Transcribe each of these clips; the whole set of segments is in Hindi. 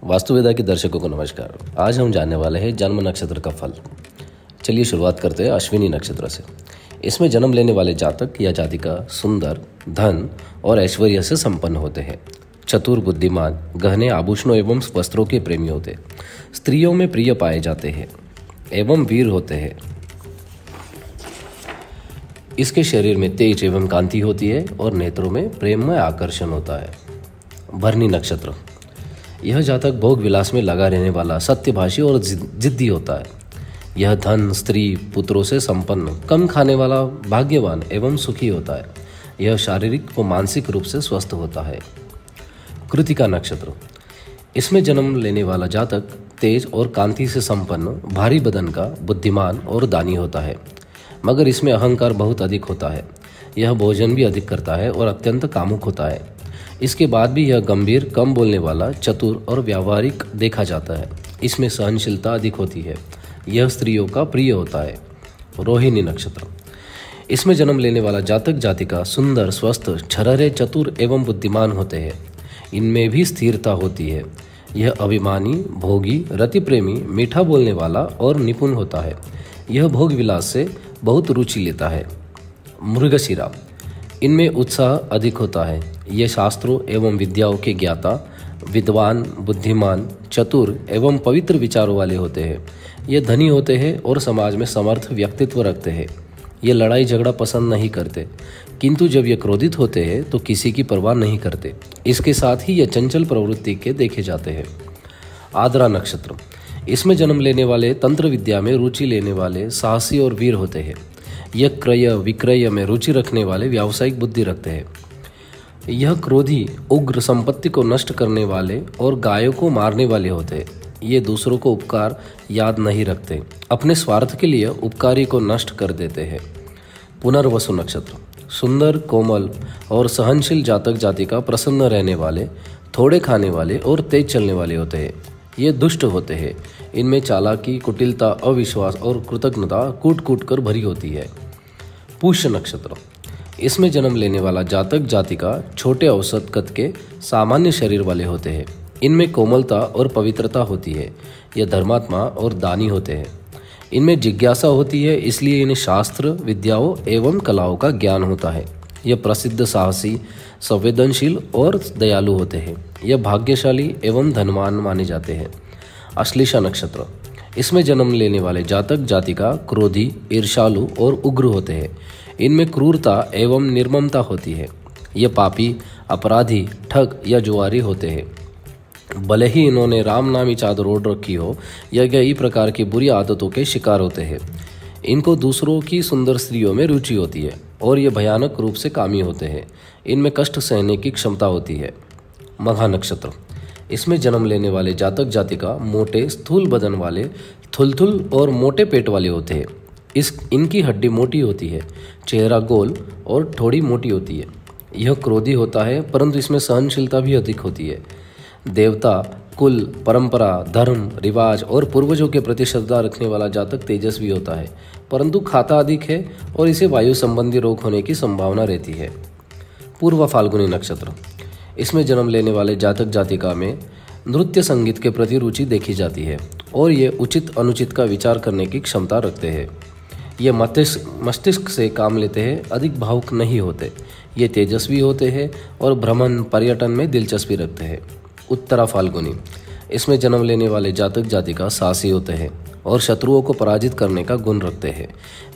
वास्तुवेदा के दर्शकों को नमस्कार। आज हम जानने वाले हैं जन्म नक्षत्र का फल। चलिए शुरुआत करते हैं अश्विनी नक्षत्र से। इसमें जन्म लेने वाले जातक या जातिका सुंदर, धन और ऐश्वर्य से संपन्न होते हैं। चतुर, बुद्धिमान, गहने, आभूषणों एवं वस्त्रों के प्रेमी होते, स्त्रियों में प्रिय पाए जाते हैं एवं वीर होते हैं। इसके शरीर में तेज एवं कांति होती है और नेत्रों में प्रेममय आकर्षण होता है। भरणी नक्षत्र, यह जातक भोग विलास में लगा रहने वाला, सत्यभाषी और जिद्दी होता है। यह धन, स्त्री, पुत्रों से संपन्न, कम खाने वाला, भाग्यवान एवं सुखी होता है। यह शारीरिक व मानसिक रूप से स्वस्थ होता है। कृतिका नक्षत्र, इसमें जन्म लेने वाला जातक तेज और कांति से संपन्न, भारी बदन का, बुद्धिमान और दानी होता है, मगर इसमें अहंकार बहुत अधिक होता है। यह भोजन भी अधिक करता है और अत्यंत कामुक होता है। इसके बाद भी यह गंभीर, कम बोलने वाला, चतुर और व्यावहारिक देखा जाता है। इसमें सहनशीलता अधिक होती है। यह स्त्रियों का प्रिय होता है। रोहिणी नक्षत्र, इसमें जन्म लेने वाला जातक जातिका सुंदर, स्वस्थ, छरहरे, चतुर एवं बुद्धिमान होते हैं। इनमें भी स्थिरता होती है। यह अभिमानी, भोगी, रति प्रेमी, मीठा बोलने वाला और निपुण होता है। यह भोग विलास से बहुत रुचि लेता है। मृगशिरा, इनमें उत्साह अधिक होता है। ये शास्त्रों एवं विद्याओं के ज्ञाता, विद्वान, बुद्धिमान, चतुर एवं पवित्र विचारों वाले होते हैं। ये धनी होते हैं और समाज में समर्थ व्यक्तित्व रखते हैं। ये लड़ाई झगड़ा पसंद नहीं करते, किंतु जब ये क्रोधित होते हैं तो किसी की परवाह नहीं करते। इसके साथ ही ये चंचल प्रवृत्ति के देखे जाते हैं। आद्रा नक्षत्र, इसमें जन्म लेने वाले तंत्र विद्या में रुचि लेने वाले, साहसी और वीर होते हैं। यह क्रय विक्रय में रुचि रखने वाले, व्यावसायिक बुद्धि रखते हैं। यह क्रोधी, उग्र, संपत्ति को नष्ट करने वाले और गायों को मारने वाले होते हैं। ये दूसरों को उपकार याद नहीं रखते, अपने स्वार्थ के लिए उपकारी को नष्ट कर देते हैं। पुनर्वसु नक्षत्र, सुंदर, कोमल और सहनशील जातक जातिका प्रसन्न रहने वाले, थोड़े खाने वाले और तेज चलने वाले होते हैं। ये दुष्ट होते हैं। इनमें चालाकी, कुटिलता, अविश्वास और कृतज्ञता कूट कूट कर भरी होती है। पुष्य नक्षत्र, इसमें जन्म लेने वाला जातक जातिका छोटे औसत कद के, सामान्य शरीर वाले होते हैं। इनमें कोमलता और पवित्रता होती है। यह धर्मात्मा और दानी होते हैं। इनमें जिज्ञासा होती है, इसलिए इन्हें शास्त्र, विद्याओं एवं कलाओं का ज्ञान होता है। यह प्रसिद्ध, साहसी, संवेदनशील और दयालु होते हैं। यह भाग्यशाली एवं धनवान माने जाते हैं। अश्लेषा नक्षत्र, इसमें जन्म लेने वाले जातक जातिका क्रोधी, ईर्ष्यालु और उग्र होते हैं। इनमें क्रूरता एवं निर्ममता होती है। ये पापी, अपराधी, ठग या जुआरी होते हैं। भले ही इन्होंने राम नामी चादर ओढ़ रखी हो, या कई प्रकार की बुरी आदतों के शिकार होते हैं। इनको दूसरों की सुंदर स्त्रियों में रुचि होती है और ये भयानक रूप से कामी होते हैं। इनमें कष्ट सहने की क्षमता होती है। मघा नक्षत्र, इसमें जन्म लेने वाले जातक जातिका मोटे, स्थूल बदन वाले, थुलथुल और मोटे पेट वाले होते हैं। इनकी हड्डी मोटी होती है, चेहरा गोल और थोड़ी मोटी होती है। यह क्रोधी होता है, परंतु इसमें सहनशीलता भी अधिक होती है। देवता, कुल, परंपरा, धर्म, रिवाज और पूर्वजों के प्रति श्रद्धा रखने वाला जातक तेजस्वी होता है, परंतु खाता अधिक है और इसे वायु संबंधी रोग होने की संभावना रहती है। पूर्व फाल्गुनी नक्षत्र, इसमें जन्म लेने वाले जातक जातिका में नृत्य संगीत के प्रति रुचि देखी जाती है और ये उचित अनुचित का विचार करने की क्षमता रखते हैं। ये मस्तिष्क से काम लेते हैं, अधिक भावुक नहीं होते। ये तेजस्वी होते हैं और भ्रमण, पर्यटन में दिलचस्पी रखते हैं। उत्तरा फाल्गुनी, इसमें जन्म लेने वाले जातक जातिका साहसी होते हैं और शत्रुओं को पराजित करने का गुण रखते हैं।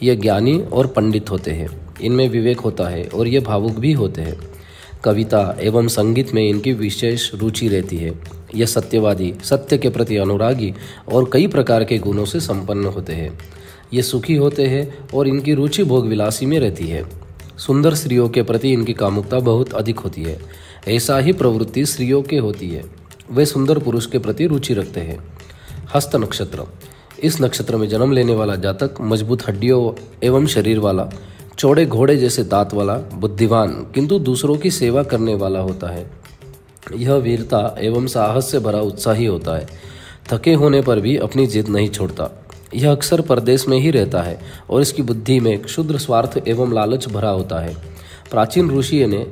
ये ज्ञानी और पंडित होते हैं। इनमें विवेक होता है और ये भावुक भी होते हैं। कविता एवं संगीत में इनकी विशेष रुचि रहती है। यह सत्यवादी, सत्य के प्रति अनुरागी और कई प्रकार के गुणों से संपन्न होते हैं। ये सुखी होते हैं और इनकी रुचि भोग विलासी में रहती है। सुंदर स्त्रियों के प्रति इनकी कामुकता बहुत अधिक होती है। ऐसा ही प्रवृत्ति स्त्रियों के होती है। वे सुंदर पुरुष के प्रति रुचि रखते हैं। हस्त नक्षत्र, इस नक्षत्र में जन्म लेने वाला जातक मजबूत हड्डियों एवं शरीर वाला, चौड़े घोड़े जैसे दांत वाला, बुद्धिमान किंतु दूसरों की सेवा करने वाला होता है। यह वीरता एवं साहस से भरा उत्साही होता है। थके होने पर भी अपनी जिद नहीं छोड़ता। यह अक्सर परदेश में ही रहता है और इसकी बुद्धि में क्षुद्र स्वार्थ एवं लालच भरा होता है। प्राचीन ऋषि ने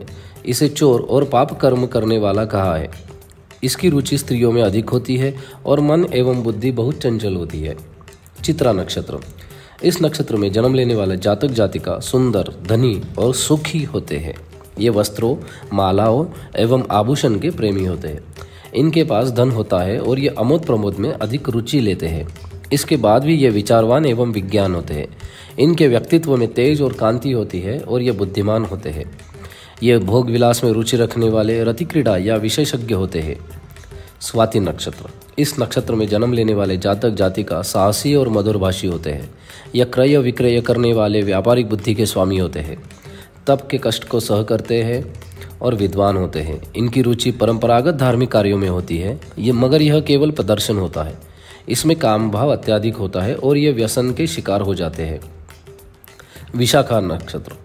इसे चोर और पाप कर्म करने वाला कहा है। इसकी रुचि स्त्रियों में अधिक होती है और मन एवं बुद्धि बहुत चंचल होती है। चित्रा नक्षत्र, इस नक्षत्र में जन्म लेने वाले जातक जातिका सुंदर, धनी और सुखी होते हैं। ये वस्त्रों, मालाओं एवं आभूषण के प्रेमी होते हैं। इनके पास धन होता है और ये अमोद प्रमोद में अधिक रुचि लेते हैं। इसके बाद भी ये विचारवान एवं विज्ञान होते हैं। इनके व्यक्तित्व में तेज और कांति होती है और ये बुद्धिमान होते हैं। ये भोग विलास में रुचि रखने वाले रति क्रीड़ा या विशेषज्ञ होते हैं। स्वाति नक्षत्र, इस नक्षत्र में जन्म लेने वाले जातक जातिका साहसी और मधुरभाषी होते हैं। यह क्रय विक्रय करने वाले व्यापारिक बुद्धि के स्वामी होते हैं। तप के कष्ट को सह करते हैं और विद्वान होते हैं। इनकी रुचि परंपरागत धार्मिक कार्यों में होती है, मगर यह केवल प्रदर्शन होता है। इसमें काम भाव अत्यधिक होता है और ये व्यसन के शिकार हो जाते हैं। विशाखा नक्षत्र,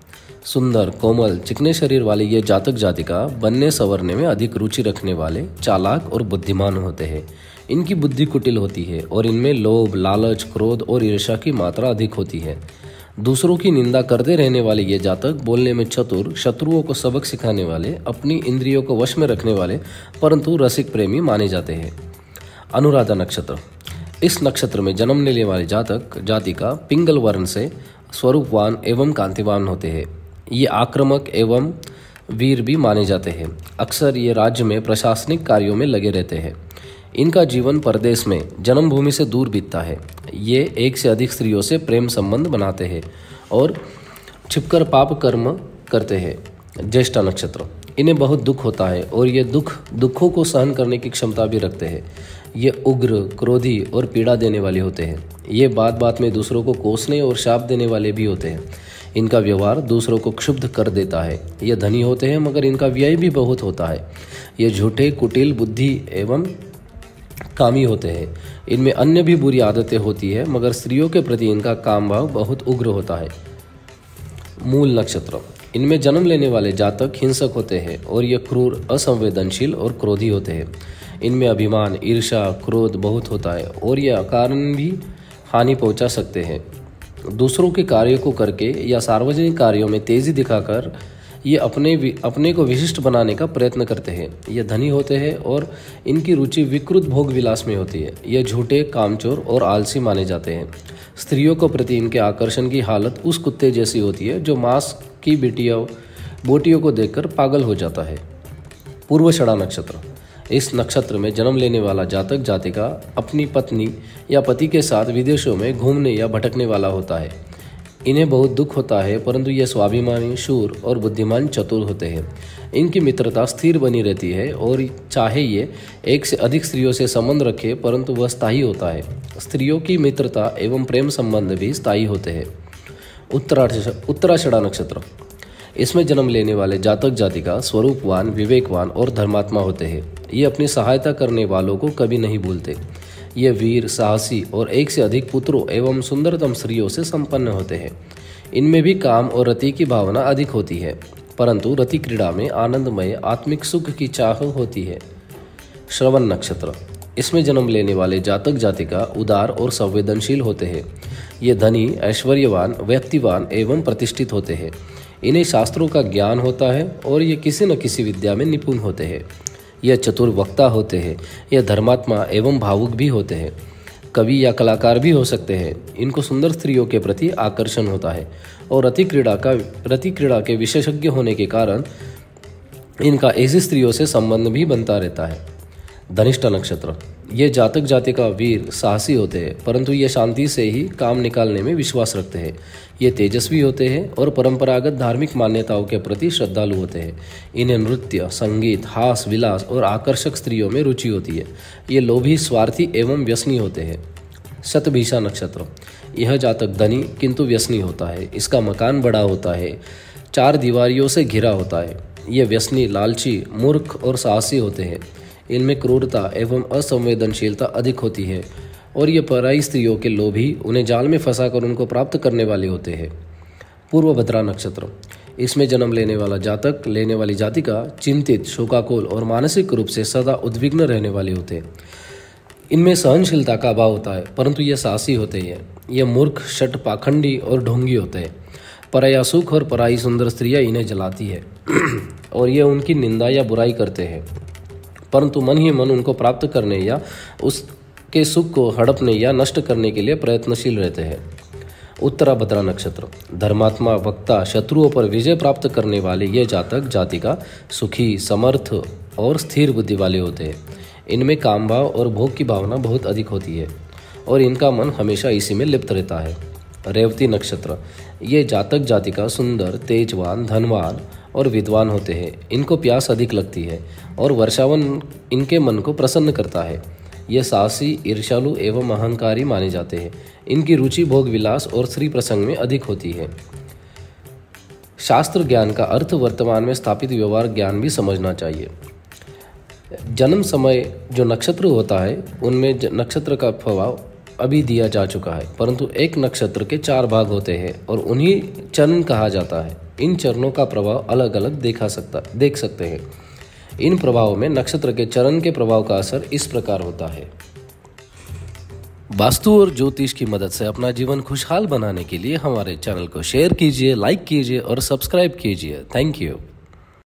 सुंदर, कोमल, चिकने शरीर वाले ये जातक जातिका बनने संवरने में अधिक रुचि रखने वाले, चालाक और बुद्धिमान होते हैं। इनकी बुद्धि कुटिल होती है और इनमें लोभ, लालच, क्रोध और ईर्ष्या की मात्रा अधिक होती है। दूसरों की निंदा करते रहने वाले ये जातक बोलने में चतुर, शत्रुओं को सबक सिखाने वाले, अपनी इंद्रियों को वश में रखने वाले, परंतु रसिक प्रेमी माने जाते हैं। अनुराधा नक्षत्र, इस नक्षत्र में जन्म लेने वाले जातक जातिका पिंगल वर्ण से स्वरूपवान एवं कांतिवान होते हैं। ये आक्रामक एवं वीर भी माने जाते हैं। अक्सर ये राज्य में प्रशासनिक कार्यों में लगे रहते हैं। इनका जीवन परदेश में जन्मभूमि से दूर बीतता है। ये एक से अधिक स्त्रियों से प्रेम संबंध बनाते हैं और छिपकर पाप कर्म करते हैं। ज्येष्ठा नक्षत्र, इन्हें बहुत दुख होता है और ये दुखों को सहन करने की क्षमता भी रखते हैं। ये उग्र, क्रोधी और पीड़ा देने वाले होते हैं। ये बात बात में दूसरों को कोसने और शाप देने वाले भी होते हैं। इनका व्यवहार दूसरों को क्षुब्ध कर देता है। ये धनी होते हैं मगर इनका व्यय भी बहुत होता है। ये झूठे, कुटिल, बुद्धि एवं कामी होते हैं। इनमें अन्य भी बुरी आदतें होती है मगर स्त्रियों के प्रति इनका काम भाव बहुत उग्र होता है। मूल नक्षत्र, इनमें जन्म लेने वाले जातक हिंसक होते हैं और ये क्रूर, असंवेदनशील और क्रोधी होते हैं। इनमें अभिमान, ईर्ष्या, क्रोध बहुत होता है और ये अकारण भी हानि पहुंचा सकते हैं। दूसरों के कार्यों को करके या सार्वजनिक कार्यों में तेजी दिखाकर ये अपने को विशिष्ट बनाने का प्रयत्न करते हैं। ये धनी होते हैं और इनकी रुचि विकृत भोग विलास में होती है। ये झूठे, कामचोर और आलसी माने जाते हैं। स्त्रियों को प्रति इनके आकर्षण की हालत उस कुत्ते जैसी होती है जो मांस की बोटियों को देखकर पागल हो जाता है। पूर्वाषाढ़ा नक्षत्र, इस नक्षत्र में जन्म लेने वाला जातक जातिका अपनी पत्नी या पति के साथ विदेशों में घूमने या भटकने वाला होता है। इन्हें बहुत दुख होता है परंतु ये स्वाभिमानी, शूर और बुद्धिमान चतुर होते हैं। इनकी मित्रता स्थिर बनी रहती है और चाहे ये एक से अधिक स्त्रियों से संबंध रखे परंतु वह स्थायी होता है। स्त्रियों की मित्रता एवं प्रेम संबंध भी स्थायी होते हैं। उत्तराषाढ़ा नक्षत्र, इसमें जन्म लेने वाले जातक जातिका स्वरूपवान, विवेकवान और धर्मात्मा होते हैं। ये अपनी सहायता करने वालों को कभी नहीं भूलते। ये वीर, साहसी और एक से अधिक पुत्रों एवं सुंदरतम स्त्रियों से संपन्न होते हैं। इनमें भी काम और रति की भावना अधिक होती है परंतु रति क्रीड़ा में आनंदमय आत्मिक सुख की चाह होती है। श्रवण नक्षत्र, इसमें जन्म लेने वाले जातक जातिका उदार और संवेदनशील होते हैं। ये धनी, ऐश्वर्यवान, व्यक्तिवान एवं प्रतिष्ठित होते हैं। इन्हें शास्त्रों का ज्ञान होता है और ये किसी न किसी विद्या में निपुण होते हैं। यह चतुर वक्ता होते हैं। यह धर्मात्मा एवं भावुक भी होते हैं। कवि या कलाकार भी हो सकते हैं। इनको सुंदर स्त्रियों के प्रति आकर्षण होता है और रति क्रीड़ा के विशेषज्ञ होने के कारण इनका ऐसी स्त्रियों से संबंध भी बनता रहता है। धनिष्ठा नक्षत्र, ये जातक जातिका वीर, साहसी होते हैं परंतु ये शांति से ही काम निकालने में विश्वास रखते हैं। ये तेजस्वी होते हैं और परंपरागत धार्मिक मान्यताओं के प्रति श्रद्धालु होते हैं। इन्हें नृत्य, संगीत, हास विलास और आकर्षक स्त्रियों में रुचि होती है। ये लोभी, स्वार्थी एवं व्यसनी होते हैं। शतभिषा नक्षत्र, यह जातक धनी किंतु व्यसनी होता है। इसका मकान बड़ा होता है, 4 दीवारियों से घिरा होता है। ये व्यसनी, लालची, मूर्ख और साहसी होते हैं। इनमें क्रूरता एवं असंवेदनशीलता अधिक होती है और ये पराई स्त्रियों के लोभी, उन्हें जाल में फंसाकर उनको प्राप्त करने वाले होते हैं। पूर्वभद्रा नक्षत्र, इसमें जन्म लेने वाली जातिका चिंतित, शोकाकुल और मानसिक रूप से सदा उद्विग्न रहने वाले होते हैं। इनमें सहनशीलता का अभाव होता है परंतु ये साहसी होते हैं। ये मूर्ख, शठ, पाखंडी और ढोंगी होते हैं। पराया सुख और पराई सुंदर स्त्रियां इन्हें जलाती है और ये उनकी निंदा या बुराई करते हैं परंतु मन ही मन उनको प्राप्त करने या उसके सुख को हड़पने या नष्ट करने के लिए प्रयत्नशील रहते हैं। उत्तराभद्रा नक्षत्र, धर्मात्मा, वक्ता, शत्रुओं पर विजय प्राप्त करने वाले ये जातक जातिका सुखी, समर्थ और स्थिर बुद्धि वाले होते हैं। इनमें काम भाव और भोग की भावना बहुत अधिक होती है और इनका मन हमेशा इसी में लिप्त रहता है। रेवती नक्षत्र, ये जातक जातिका सुंदर, तेजवान, धनवान और विद्वान होते हैं। इनको प्यास अधिक लगती है और वर्षावन इनके मन को प्रसन्न करता है। ये साहसी, ईर्ष्यालु एवं अहंकारी माने जाते हैं। इनकी रुचि भोग विलास और स्त्री प्रसंग में अधिक होती है। शास्त्र ज्ञान का अर्थ वर्तमान में स्थापित व्यवहार ज्ञान भी समझना चाहिए। जन्म समय जो नक्षत्र होता है उनमें नक्षत्र का प्रभाव अभी दिया जा चुका है, परंतु एक नक्षत्र के 4 भाग होते हैं और उन्हीं चरण कहा जाता है। इन चरणों का प्रभाव अलग अलग देख सकते हैं। इन प्रभावों में नक्षत्र के चरण के प्रभाव का असर इस प्रकार होता है। वास्तु और ज्योतिष की मदद से अपना जीवन खुशहाल बनाने के लिए हमारे चैनल को शेयर कीजिए, लाइक कीजिए और सब्सक्राइब कीजिए। Thank you.